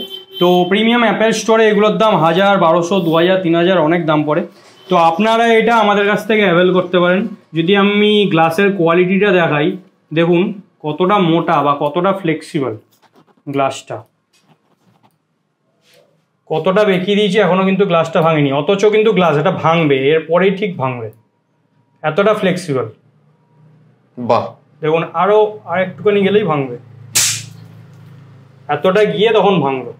তো প্রিমিয়াম অ্যাপেল স্টোরে এগুলোর দাম 1000, 1200, 2000, 3000 অনেক দাম পড়ে। তো আপনারা এটা আমাদের কাছ থেকে অ্যাভেল করতে পারেন। যদি আমি গ্লাসের কোয়ালিটিটা দেখাই, দেখুন কতটা মোটা বা কতটা ফ্লেক্সিবল গ্লাসটা, কতটা বেঁকিয়ে দিয়েছি, এখনো কিন্তু গ্লাসটা ভাঙেনি, অথচ কিন্তু গ্লাস এটা ভাঙবে, এরপরেই ঠিক ভাঙবে, এতটা ফ্লেক্সিবল। বাহ, দেখুন আর একটুখানি গেলেই ভাঙবে, এতটা গিয়ে তখন ভাঙলো।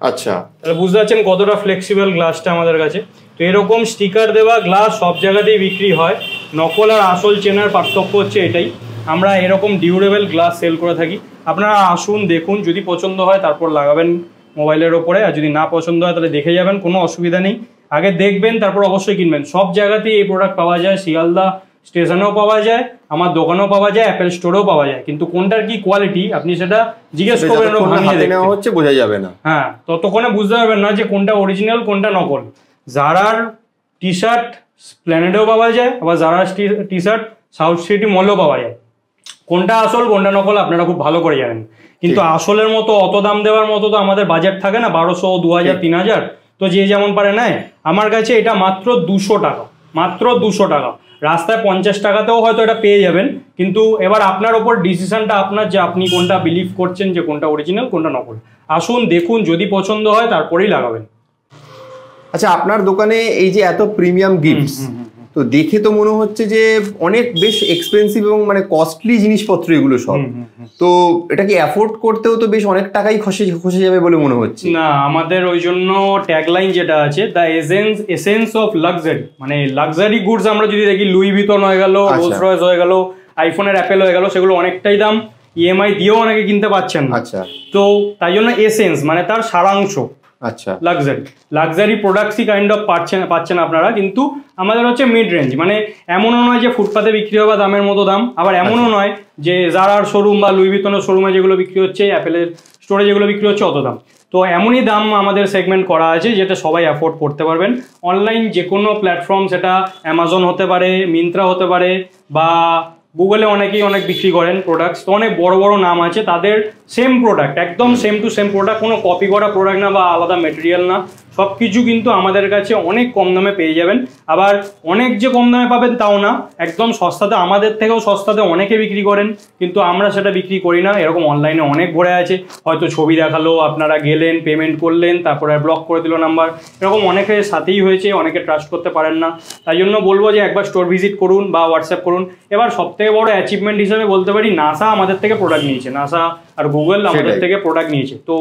আচ্ছা, তাহলে বুঝতে পারছেন কতটা ফ্লেক্সিবল গ্লাসটা আমাদের কাছে। তো এরকম স্টিকার দেওয়া গ্লাস সব জায়গাতেই বিক্রি হয়। নকল আর আসল চেনার পার্থক্য হচ্ছে এটাই। আমরা এরকম ডিউরেবল গ্লাস সেল করে থাকি। আপনারা আসুন, দেখুন, যদি পছন্দ হয় তারপর লাগাবেন মোবাইলের ওপরে, আর যদি না পছন্দ হয় তাহলে দেখে যাবেন, কোনো অসুবিধা নেই। আগে দেখবেন, তারপর অবশ্যই কিনবেন। সব জায়গাতেই এই প্রোডাক্ট পাওয়া যায়, শিয়ালদা স্টেশনেও পাওয়া যায়, আমার দোকানেও পাওয়া যায়, অ্যাপেল স্টোরেও পাওয়া যায়। কিন্তু কোনটার কি কোয়ালিটি আপনি সেটা জিজ্ঞেস করবেন, হচ্ছে বোঝা যাবে না। হ্যাঁ, ততক্ষণে বুঝতে পারবেন না যে কোনটা অরিজিনাল কোনটা নকল। জারার টি শার্ট প্ল্যানেটেও পাওয়া যায়, আবার জারার টি শার্ট সাউথ সিটি মলেও পাওয়া যায়। কোনটা আসল কোনটা নকল আপনারা খুব ভালো করে জানেন। কিন্তু আসলের মতো অত দাম দেওয়ার মতো তো আমাদের বাজেট থাকে না, 1200, 2000, 3000। তো যে যেমন পারে নেয়। আমার কাছে এটা মাত্র 200 টাকা, মাত্র 200 টাকা। রাস্তায় 50 টাকাতেও হয়তো এটা পেয়ে যাবেন। কিন্তু এবার আপনার ওপর ডিসিশনটা আপনার, যে আপনি কোনটা বিলিভ করছেন যে কোনটা অরিজিনাল কোনটা নকল। আসুন, দেখুন, যদি পছন্দ হয় তারপরেই লাগাবেন। আচ্ছা, আপনার দোকানে এই যে এত প্রিমিয়াম গিফটস, তো দেখে তো মনে হচ্ছে যে অনেক বেশ এক্সপেন্সিভ এবং মানে কস্টলি জিনিসপত্র এগুলো সব। তো এটাকে অ্যাফোর্ড করতেও তো বেশ অনেক টাকাই খসে যাবে বলে মনে হচ্ছে। না, আমাদের ওই জন্য ট্যাগলাইন যেটা আছে, দ্য এসেন্স অফ লাক্সারি, মানে লাক্সারি গুডস আমরা যদি দেখি, লুই ভিতন হয়ে গেল, রোলস রয়েস হয়ে গেল, আইফোনের অ্যাপেল হয়ে গেল, সেগুলো অনেকটাই দাম, ইএমআই দিয়েও অনেকে কিনতে পাচ্ছেন। আচ্ছা, তো তাই জন্য এসেন্স মানে তার সারাংশ। আচ্ছা, লাক্সারি প্রোডাক্টসই কাইন্ড অফ পাচ্ছেন আপনারা। কিন্তু আমাদের হচ্ছে মিড রেঞ্জ, মানে এমনও নয় যে ফুটপাতে বিক্রি হওয়া দামের মতো দাম, আবার এমনও নয় যে জারার শোরুম বা লুই ভিতনের শোরুমে যেগুলো বিক্রি হচ্ছে, অ্যাপেলের স্টোরে যেগুলো বিক্রি হচ্ছে অত দাম। তো এমনই দাম আমাদের সেগমেন্ট করা আছে যেটা সবাই অ্যাফোর্ড করতে পারবেন। অনলাইন যে কোনো প্ল্যাটফর্ম, সেটা অ্যামাজন হতে পারে, মিন্ত্রা হতে পারে, বা গুগলে অনেকেই অনেক বিক্রি করেন প্রোডাক্টস। তো অনেক বড় বড় নাম আছে, তাদের সেম প্রোডাক্ট, একদম সেম টু সেম প্রোডাক্ট, কোনো কপি করা প্রোডাক্ট না বা আলাদা মেটেরিয়াল না, সবকিছু কিন্তু আমাদের কাছে অনেক কম দামে পেয়ে যাবেন। আবার অনেক যে কম দামে পাবেন তাও না, একদম সস্তাতে, আমাদের থেকেও সস্তাতে অনেকে বিক্রি করেন, কিন্তু আমরা সেটা বিক্রি করি না। এরকম অনলাইনে অনেক ভরে আছে, হয়তো ছবি দেখালো, আপনারা গেলেন, পেমেন্ট করলেন, তারপরে ব্লক করে দিল নাম্বার, এরকম অনেকের সাথেই হয়েছে, অনেকে ট্রাস্ট করতে পারেন না। তাই জন্য বলবো যে একবার স্টোর ভিজিট করুন বা হোয়াটসঅ্যাপ করুন। এবার সবথেকে বড় অ্যাচিভমেন্ট হিসেবে বলতে পারি, নাসা আমাদের থেকে প্রোডাক্ট নিয়েছে, নাসা আর গুগল আমাদের থেকে প্রোডাক্ট নিয়েছে। তো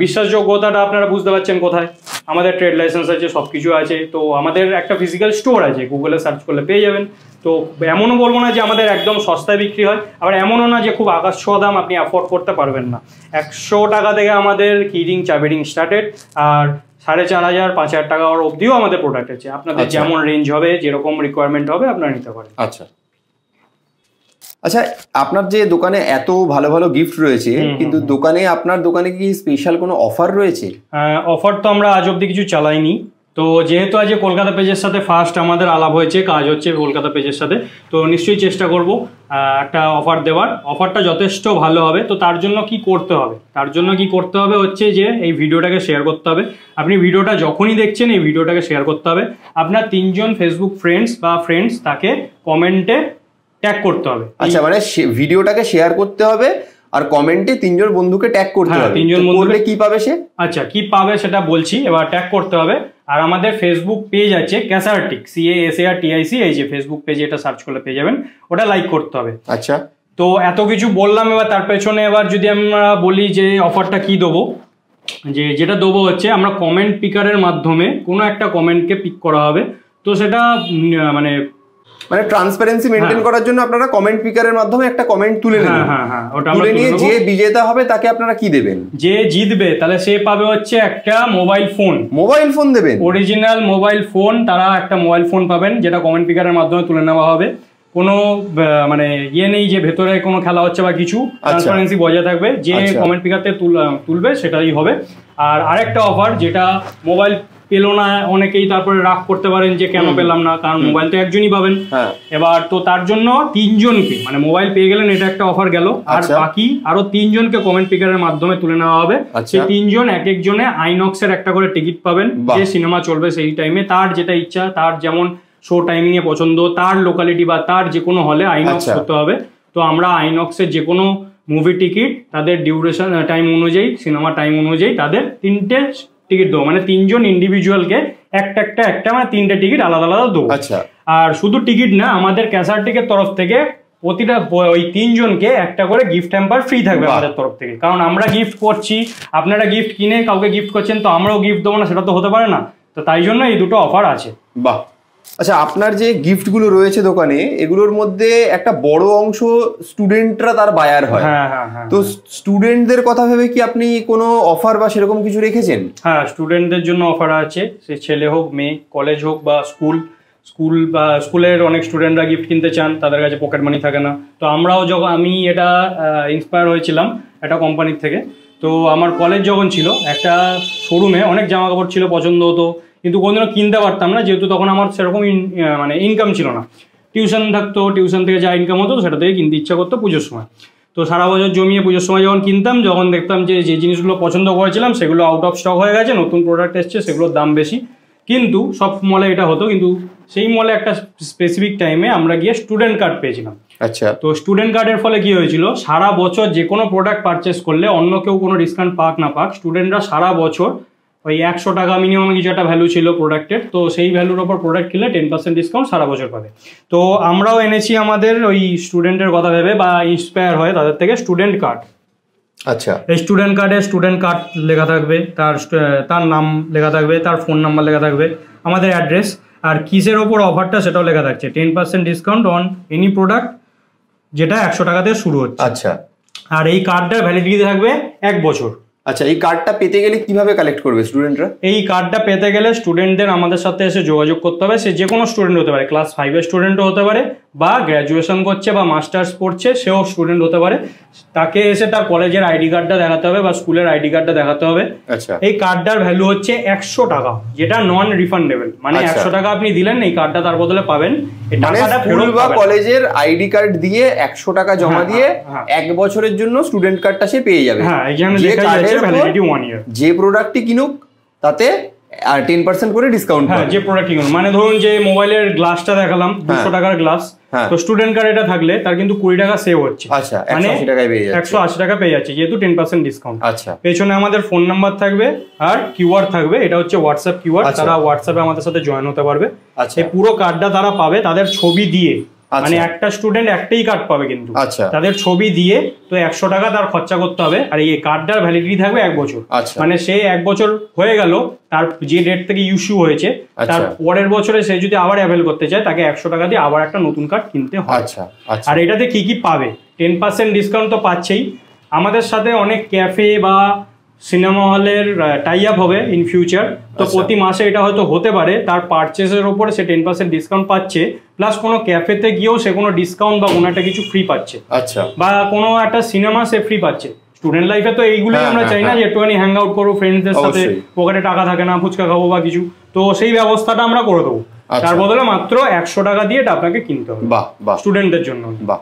বিশ্বাসযোগ্যতাটা আপনারা বুঝতে পারছেন কোথায়, আমাদের ট্রেড লাইসেন্স আছে, সব কিছু আছে। তো আমাদের একটা ফিজিক্যাল স্টোর আছে, গুগলে সার্চ করলে পেয়ে যাবেন। তো এমনও বলবো না যে আমাদের একদম সস্তায় বিক্রি হয়, আবার এমনও না যে খুব আকাশ ছোঁয়া দাম আপনি অ্যাফোর্ড করতে পারবেন না। 100 টাকা থেকে আমাদের কিরিং চাবিরিং স্টার্টেড, আর 4500 5000 টাকা অবধিও আমাদের প্রোডাক্ট আছে। আপনাদের যেমন রেঞ্জ হবে, যেরকম রিকোয়ারমেন্ট হবে আপনারা নিতে পারেন। আচ্ছা আচ্ছা, আপনার যে দোকানে এত ভালো ভালো গিফট রয়েছে, কিন্তু আপনার দোকানে কি স্পেশাল কোনো অফার রয়েছে? অফার তো আমরা আজ অব্দি কিছু চালাইনি। তো যেহেতু আজ কলকাতা পেজের সাথে ফার্স্ট আমাদের আলাপ হয়েছে, কাজ হচ্ছে কলকাতা পেজের সাথে, তো নিশ্চয়ই চেষ্টা করব একটা অফার দেওয়ার। অফারটা যথেষ্ট ভালো হবে। তো তার জন্য কি করতে হবে হচ্ছে যে এই ভিডিওটাকে শেয়ার করতে হবে। আপনি ভিডিওটা যখনই দেখছেন এই ভিডিওটাকে শেয়ার করতে হবে। আপনার 3 জন ফেসবুক ফ্রেন্ডস তাকে কমেন্টে ট্যাগ করতে হবে। আচ্ছা, মানে ভিডিওটাকে শেয়ার করতে হবে আর কমেন্টে 3 জন বন্ধুকে ট্যাগ করতে হবে। 3 জন বন্ধুকে কি পাবে সে? আচ্ছা, কি পাবে সেটা বলছি, এবার ট্যাগ করতে হবে। আর আমাদের ফেসবুক পেজ আছে ক্যাসারটিক, CASARTIC, এই যে ফেসবুক পেজ, এটা সার্চ করলে পেয়ে যাবেন, ওটা লাইক করতে হবে। আচ্ছা, তো এত কিছু বললাম, এবার তার পেছনে এবার যদি আমরা বলি যে অফারটা কি দেবো, যেটা দেবো হচ্ছে আমরা কমেন্ট পিকারের মাধ্যমে কোনো একটা কমেন্টকে পিক করা হবে। তো সেটা মানে ট্রান্সপারেন্সি মেইনটেইন করার জন্য আপনারা কমেন্ট পিকারের মাধ্যমে একটা কমেন্ট তুলে নেবেন। ওটা তুলে নিয়ে যে বিজেতা হবে তাকে আপনারা কি দেবেন? যে জিতবে তাহলে সে পাবে হচ্ছে একটা মোবাইল ফোন দেবেন, অরিজিনাল মোবাইল ফোন। তারা একটা মোবাইল ফোন পাবেন, যেটা কমেন্ট পিকারের মাধ্যমে তুলে নেওয়া হবে। কোনো মানে নেই যে ভেতরে কোনো খেলা হচ্ছে বা কিছু, ট্রান্সপারেন্সি বজায় থাকবে। যে কমেন্ট পিকারতে তুলবে সেটাই হবে। আর আরেকটা অফার, যেটা মোবাইল পেলো না অনেকেই, তারপরে রাগ করতে পারেন যে কেন পেলাম না, কারণ মোবাইল তো একজনই পাবেন। এবার তো তার জন্য 3 জনকে, মানে মোবাইল পেয়ে গেলেন, এটা একটা অফার গেল। আর বাকি আরো 3 জনকে কমেন্ট পিকারের মাধ্যমে তুলে নেওয়া হবে। সেই 3 জন এক একজনে আইনক্সের একটা করে টিকিট পাবেন, যে সিনেমা চলবে সেই টাইমে, তার যেটা ইচ্ছা, তার যেমন শো টাইমিং এ পছন্দ, তার লোকালিটি বা তার যে কোনো হলে আইনক্স হতে হবে। তো আমরা আইনক্সের যে কোনো মুভি টিকিট তাদের ডিউরেশন টাইম অনুযায়ী, সিনেমা টাইম অনুযায়ী তাদের 3টে টিকিট দেবো, মানে 3 জন ইন্ডিভিজুয়ালকে একটা মানে 3টে টিকিট আলাদা আলাদা দেবো। আর শুধু টিকিট না, আমাদের ক্যাসারটিকের তরফ থেকে প্রতিটা ওই 3 জনকে একটা করে গিফট হ্যাম্পার ফ্রি থাকবে আমাদের তরফ থেকে। কারণ আমরা গিফট করছি, আপনারা গিফট কিনে কাউকে গিফট করছেন, তো আমরাও গিফট দেবো না, সেটা তো হতে পারে না। তো তাই জন্য এই দুটো অফার আছে। বাহ, আচ্ছা, আপনার যে গিফটগুলো রয়েছে দোকানে, এগুলোর মধ্যে একটা বড় অংশ স্টুডেন্টরা তার বায়ার হয়। তো স্টুডেন্টদের কথা ভেবে কি আপনি কোনো অফার বা সেরকম কিছু রেখেছেন? হ্যাঁ, স্টুডেন্টদের জন্য অফার আছে। সে ছেলে হোক, মেয়ে, কলেজ হোক বা স্কুলের অনেক স্টুডেন্টরা গিফট কিনতে চান, তাদের কাছে পকেট মানি থাকে না। তো আমরাও আমি এটা ইন্সপায়ার হয়েছিলাম একটা কোম্পানির থেকে। তো আমার কলেজ যখন ছিল, একটা শোরুমে অনেক জামা কাপড় ছিল, পছন্দ হতো, কিন্তু কোনোদিনও কিনতে পারতাম না, যেহেতু তখন আমার সেরকম মানে ইনকাম ছিল না। টিউশন থাকতো, টিউশন থেকে যা ইনকাম হতো সেটা থেকে কিনতে ইচ্ছা করতো পুজোর সময়। তো সারা বছর জমিয়ে পুজোর সময় যখন কিনতাম, যখন দেখতাম যে জিনিসগুলো পছন্দ করেছিলাম সেগুলো আউট অফ স্টক হয়ে গেছে, নতুন প্রোডাক্ট এসছে, সেগুলোর দাম বেশি। কিন্তু সব মলে এটা হতো, কিন্তু সেই মলে একটা স্পেসিফিক টাইমে আমরা গিয়ে স্টুডেন্ট কার্ড পেয়েছিলাম। আচ্ছা, তো স্টুডেন্ট কার্ডের ফলে কি হয়েছিল, সারা বছর যে কোনো প্রোডাক্ট পারচেস করলে, অন্য কেউ কোনো ডিসকাউন্ট পাক না পাক, স্টুডেন্টরা সারা বছর ওই 100 টাকা মিনিমাম কিছু একটা ভ্যালু ছিল প্রোডাক্টের, তো সেই ভ্যালুর ওপর প্রোডাক্ট কিনলে 10% ডিসকাউন্ট সারা বছর পাবে। তো আমরাও এনেছি আমাদের ওই স্টুডেন্টের কথা ভেবে বা ইন্সপায়ার হয় তাদের থেকে স্টুডেন্ট কার্ড। আচ্ছা, এই স্টুডেন্ট কার্ডে স্টুডেন্ট কার্ড লেখা থাকবে, তার নাম লেখা থাকবে, তার ফোন নাম্বার লেখা থাকবে, আমাদের অ্যাড্রেস, আর কিসের ওপর অফারটা সেটাও লেখা থাকছে, 10% ডিসকাউন্ট অন এনি প্রোডাক্ট, যেটা 100 টাকা থেকে শুরু হচ্ছে। আচ্ছা, আর এই কার্ডটার ভ্যালিডিটি থাকবে 1 বছর। আচ্ছা, এই কার্ডটা পেতে গেলে কিভাবে কালেক্ট করবে স্টুডেন্টরা? এই কার্ডটা পেতে গেলে স্টুডেন্টদের আমাদের সাথে এসে যোগাযোগ করতে হবে। সে যে কোনো স্টুডেন্ট হতে পারে, ক্লাস 5 এর স্টুডেন্টও হতে পারে, বা গ্র্যাজুয়েশন করছে বা মাস্টার্স পড়ছে সেও স্টুডেন্ট হতে পারে। তাকে এসে তার কলেজের আইডি কার্ডটা দেখাতে হবে বা স্কুলের আইডি কার্ডটা দেখাতে হবে। আচ্ছা, এই কার্ডটার ভ্যালু হচ্ছে 100 টাকা, যেটা নন রিফান্ডেবল, মানে 100 টাকা আপনি দিলেন, এই কার্ডটা তার বদলে পাবেন। স্কুল বা কলেজের আইডি কার্ড দিয়ে 100 টাকা জমা দিয়ে 1 বছরের জন্য স্টুডেন্ট কার্ডটা সে পেয়ে যাবে। হ্যাঁ, এখানে লেখা আছে ভ্যালিডিটি 1 ইয়ার। যে প্রোডাক্টটি কিনুক তাতে আর 10% করে ডিসকাউন্ট। হ্যাঁ, যে প্রোডাক্ট কিনুন, মানে ধরুন যে মোবাইলের গ্লাসটা দেখালাম 200 টাকার গ্লাস, তো স্টুডেন্ট কার্ড এটা থাকলে তার কিন্তু 20 টাকা সেভ হচ্ছে। আচ্ছা, 180 টাকায় পেয়ে যাচ্ছে, 180 টাকা পেয়ে যাচ্ছে যেহেতু 10% ডিসকাউন্ট। আচ্ছা, পেছনে আমাদের ফোন নাম্বার থাকবে আর কিউআর থাকবে, এটা হচ্ছে হোয়াটসঅ্যাপ কিউআর, তারা হোয়াটসঅ্যাপে আমাদের সাথে জয়েন হতে পারবে। এই পুরো কার্ডটা তারা পাবে তাদের ছবি দিয়ে, মানে একটা স্টুডেন্ট একটাই কার্ড পাবে কিন্তু তাদের ছবি দিয়ে, তো 100 টাকা তার খরচা করতে হবে। আর এই কার্ডটার ভ্যালিডিটি থাকবে 1 বছর, মানে সে 1 বছর হয়ে গেল তার যে ডেট থেকে ইস্যু হয়েছে, তার পরের বছরে সে যদি আবার অ্যাভেল করতে চায় তাকে 100 টাকা দিয়ে আবার একটা নতুন কার্ড কিনতে হয়। আর এটাতে কি কি পাবে? 10% ডিসকাউন্ট তো পাচ্ছেই, আমাদের সাথে অনেক ক্যাফে বা সিনেমা হলের টাই আপ হবে ইন ফিউচার, তো প্রতি মাসে এটা হয়তো হতে পারে তার পারচেসের উপরে সে 10% ডিসকাউন্ট পাচ্ছে, প্লাস কোনো ক্যাফেতে গিয়েও সে কোনো ডিসকাউন্ট বা কোনো একটা কিছু ফ্রি পাচ্ছে, আচ্ছা, বা কোনো একটা সিনেমা সে ফ্রি পাচ্ছে। স্টুডেন্ট লাইফে তো এইগুলোই আমরা চাই না যে একটুখানি হ্যাং আউট করবো ফ্রেন্ডসদের সাথে, পকেটে টাকা থাকে না, ফুচকা খাবো বা কিছু, তো সেই ব্যবস্থাটা আমরা করে দেবো। তার বদলে মাত্র 100 টাকা দিয়ে এটা আপনাকে কিনতে হবে স্টুডেন্টদের জন্য। বাহ।